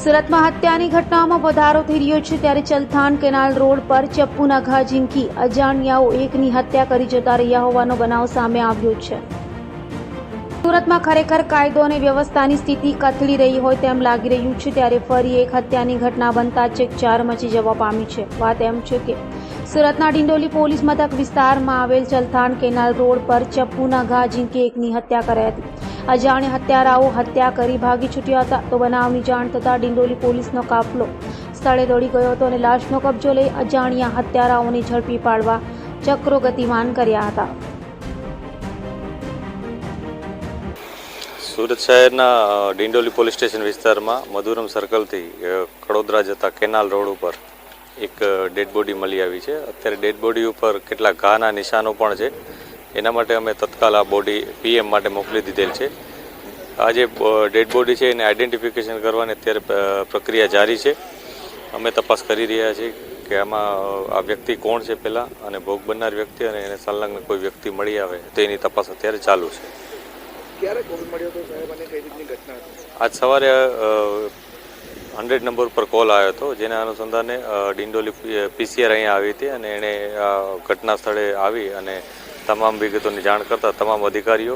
સુરતમાં હત્યાની ઘટનાઓમાં વધારો થઈ રહ્યો છે ત્યારે ચલથાણ કેનાલ રોડ પર ચપ્પુના ઘા ઝીંકી અજાણ્યાઓ એકની હત્યા કરી જતા રહ્યા હોવાનો બનાવ સામે આવ્યો છે। સુરતમાં ખરેખર કાયદો અને વ્યવસ્થાની સ્થિતિ કથળી રહી હોય તેમ લાગી રહ્યું છે ત્યારે ફરી એક હત્યાની ઘટના બનતા ચકચાર મચી જવા પામી છે। વાત એમ છે કે સુરતના ડિંડોલી પોલીસ મથક વિસ્તારમાં આવેલ ચલથાણ કેનાલ રોડ પર ચપ્પુના ઘા ઝીંકી એકની હત્યા કરાઈ હતી। અજાણ્યા હત્યારાઓ હત્યા કરી ભાગી છૂટ્યા હતા તો બનાવની જાણ થતાં ડિંડોલી પોલીસનો કાફલો સ્થળે દોડી ગયો હતો અને લાશનો કબજો લઈ અજાણ્યા હત્યારાઓને ઝડપી પાડવા ચક્રો ગતિમાન કર્યા હતા। સુરત શહેરના ડિંડોલી પોલીસ સ્ટેશન વિસ્તારમાં મધુરમ સર્કલથી કડોદરા જતા કેનાલ રોડ ઉપર એક ડેડ બોડી મળી આવી છે। અત્યારે ડેડ બોડી ઉપર કેટલાક ઘાના નિશાનો પણ છે। એના માટે અમે તત્કાલ આ બોડી પીએમ માટે મોકલી દીધેલ છે। આ જે ડેડ બોડી છે એને આઈડેન્ટિફિકેશન કરવાની અત્યારે પ્રક્રિયા જારી છે। અમે તપાસ કરી રહ્યા છીએ કે આમાં આ વ્યક્તિ કોણ છે પહેલાં, અને ભોગ બનનાર વ્યક્તિ અને એને સંલગ્ન કોઈ વ્યક્તિ મળી આવે તો એની તપાસ અત્યારે ચાલુ છે। ક્યારે કોલ મળ્યો હતો સાહેબ અને કઈ રીતની ઘટના હતી? આજ સવારે 100 નંબર પર કોલ આવ્યો હતો, જેના અનુસંધાને ડિંડોલી પીસીઆર અહીંયા આવી હતી અને એણે ઘટના સ્થળે આવી અને તમામ વિગતોની જાણ કરતા તમામ અધિકારીઓ,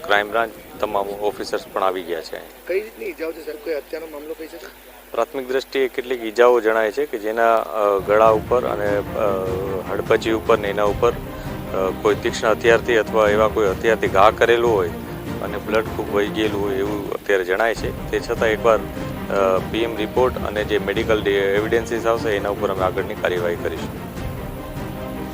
ક્રાઇમ બ્રાન્ચ, તમામ ઓફિસર્સ પણ આવી ગયા છે। કઈ રીતની ઈજાઓ છે સાહેબ? કોઈ હત્યાનો મામલો કહી શકે? પ્રાથમિક દ્રષ્ટિએ કેટલીક ઈજાઓ જણાય છે કે જેના ગળા ઉપર અને હડપચી ઉપર ને એના ઉપર કોઈ તીક્ષ્ણ હથિયારથી અથવા એવા કોઈ હથિયારથી ઘા કરેલું હોય અને બ્લડ ખૂબ વહી ગયેલું હોય એવું અત્યારે જણાય છે। તે છતાં એકવાર પીએમ રિપોર્ટ અને જે મેડિકલ એવિડન્સીસ આવશે એના ઉપર અમે આગળની કાર્યવાહી કરીશું।